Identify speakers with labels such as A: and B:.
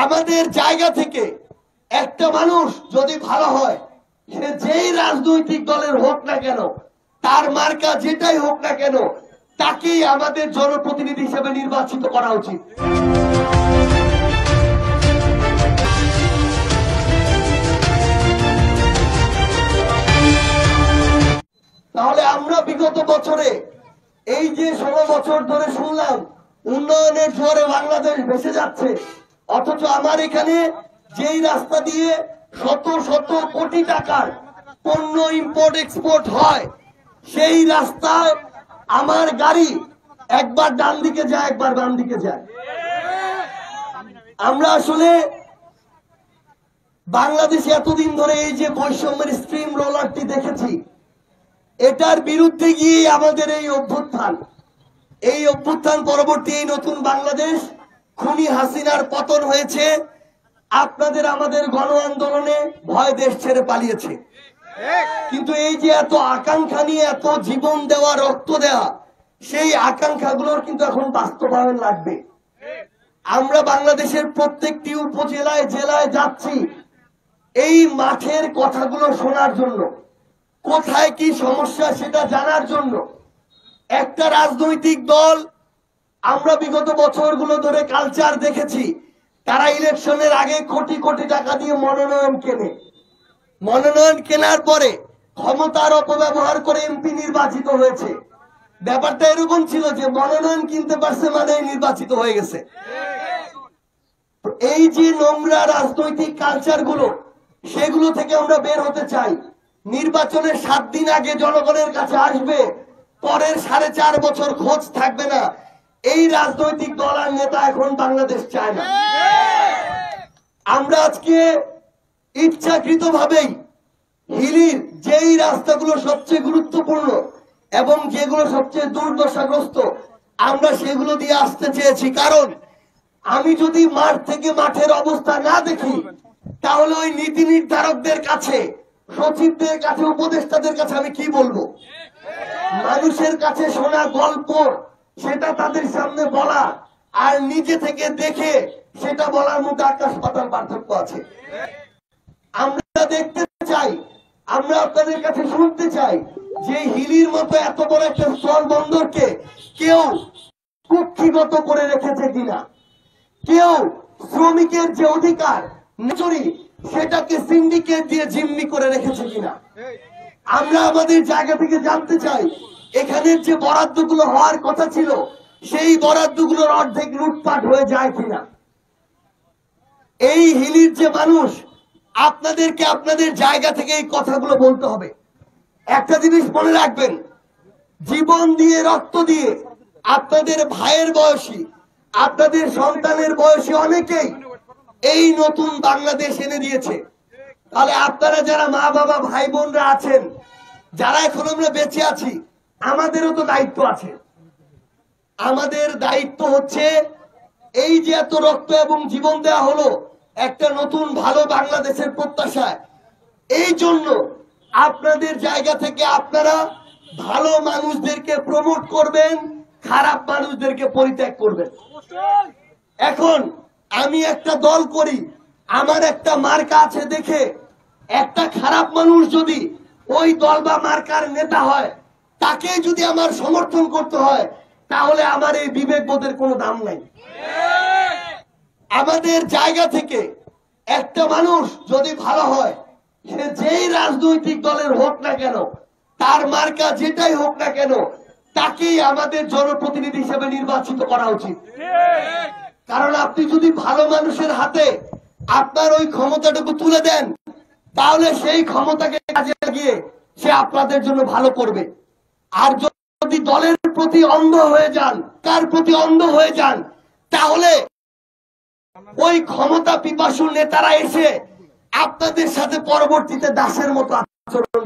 A: আমাদের জায়গা থেকে একটা মানুষ যদি ভালো হয়, সে যেই রাজনৈতিক দলের হোক না কেন, তার মার্কা যেটাই হোক না কেন, তাকেই আমাদের জনপ্রতিনিধি হিসেবে নির্বাচিত করা উচিত। তাহলে আমরা বিগত বছরে এই যে 16 বছর ধরে শুনলাম উন্নয়নের জোরে বাংলাদেশ ভেসে যাচ্ছে, অথচ আমার এখানে যেই রাস্তা দিয়ে শত শত কোটি টাকার পণ্য ইম্পোর্ট এক্সপোর্ট হয়, সেই রাস্তায় আমার গাড়ি একবার ডান দিকে যায়, একবার বাম দিকে যায়। আমরা আসলে বাংলাদেশে এতদিন ধরে এই যে বৈষম্যের স্ট্রিম রোলারটি দেখেছি, এটার বিরুদ্ধে গিয়ে আমাদের এই অভ্যুত্থান পরবর্তী এই নতুন বাংলাদেশ, খুনি হাসিনার পতন হয়েছে। আপনাদের আমাদের গণ আন্দোলনে ভয় দেশ ছেড়ে পালিয়েছে, কিন্তু এই যে এত আকাঙ্ক্ষা নিয়ে এত জীবন দেওয়া, রক্ত দেওয়া, সেই আকাঙ্ক্ষাগুলোর কিন্তু এখন বাস্তবায়ন লাগবে। আমরা বাংলাদেশের প্রত্যেকটি উপজেলায় জেলায় যাচ্ছি এই মাঠের কথাগুলো শোনার জন্য, কোথায় কি সমস্যা সেটা জানার জন্য। একটা রাজনৈতিক দল, আমরা বিগত বছরগুলো ধরে কালচার দেখেছি, তারা ইলেকশনের আগে কোটি কোটি টাকা দিয়ে মনোনয়ন কেনে, মনোনয়ন কেনার পরে ক্ষমতার অপব্যবহার করে এমপি নির্বাচিত হয়েছে। ব্যাপারটা এরকম ছিল যে মনোনয়ন কিনতে পারছে মানে নির্বাচিত হয়ে গেছে। এই যে নোংরা রাজনৈতিক কালচার গুলো, সেগুলো থেকে আমরা বের হতে চাই। নির্বাচনের 7 দিন আগে জনগণের কাছে আসবে, পরের 4.5 বছর খোঁজ থাকবে না। এই রাজনৈতিক দল আর নেতা এখন বাংলাদেশ চায় না। আমরা আজকে ইচ্ছাকৃতভাবেই হিলির যেই রাস্তাগুলো সবচেয়ে গুরুত্বপূর্ণ এবং যেগুলো সবচেয়ে দুর্দশাগ্রস্ত, আমরা সেগুলো দিয়ে আসতে চেয়েছি। কারণ আমি যদি মাঠ থেকে মাঠের অবস্থা না দেখি, তাহলে ওই নীতি নির্ধারকদের কাছে, সচিবদের কাছে, উপদেষ্টাদের কাছে আমি কি বলবো? মানুষের কাছে শোনা গল্প সেটা তাদের সামনে বলা আর নিজে থেকে দেখে সেটা বলার মধ্যে আকাশ পাতাল পার্থক্য আছে। আমরা দেখতে চাই, আমরা আপনাদের কাছে শুনতে চাই যে হিলির মতো এত বড় একটা স্থল বন্দরকে কেউ কুক্ষিগত করে রেখেছে কিনা, কেউ শ্রমিকের যে অধিকার নেচুরি সেটাকে সিন্ডিকেট দিয়ে জিম্মি করে রেখেছে কিনা। আমরা আমাদের জায়গা থেকে জানতে চাই এখানের যে বরাদ্দগুলো হওয়ার কথা ছিল, সেই বরাদ্দগুলোর অর্ধেক লুটপাট হয়ে যায় কিনা। এই হিলির যে মানুষ, আপনাদেরকে আপনাদের জায়গা থেকে এই কথাগুলো বলতে হবে। একটা জিনিস মনে রাখবেন, জীবন দিয়ে, রক্ত দিয়ে আপনাদের ভাইয়ের বয়সী, আপনাদের সন্তানের বয়সী অনেকেই এই নতুন বাংলাদেশ এনে দিয়েছে। তাহলে আপনারা যারা মা বাবা ভাই বোনরা আছেন, যারা এখন আমরা বেঁচে আছি, আমাদেরও তো দায়িত্ব আছে। আমাদের দায়িত্ব হচ্ছে এই যে এত রক্ত এবং জীবন দেওয়া হলো একটা নতুন ভালো বাংলাদেশের প্রত্যাশায়, এই জন্য আপনাদের জায়গা থেকে আপনারা ভালো মানুষদেরকে প্রমোট করবেন, খারাপ মানুষদেরকে পরিত্যাগ করবেন। এখন আমি একটা দল করি, আমার একটা মার্কা আছে দেখে একটা খারাপ মানুষ যদি ওই দল বা মার্কার নেতা হয়, তাকে যদি আমার সমর্থন করতে হয়, তাহলে আমার এই বিবেকবোধের কোনো দাম নাই। আমাদের জায়গা থেকে একটা মানুষ যদি ভালো হয়, সে যেই রাজনৈতিক দলের হোক না কেন, তার মার্কা যেটাই হোক না কেন, তাকেই আমাদের জনপ্রতিনিধি হিসেবে নির্বাচিত করা উচিত। কারণ আপনি যদি ভালো মানুষের হাতে আপনার ওই ক্ষমতাটুকু তুলে দেন, তাহলে সেই ক্ষমতাকে কাজে লাগিয়ে সে আপনাদের জন্য ভালো করবে। আর যদি দলের প্রতি অন্ধ হয়ে যান, কার প্রতি অন্ধ হয়ে যান, তাহলে ওই ক্ষমতা পিপাসু নেতারা এসে আপনাদের সাথে পরবর্তীতে দাসের মতো আচরণ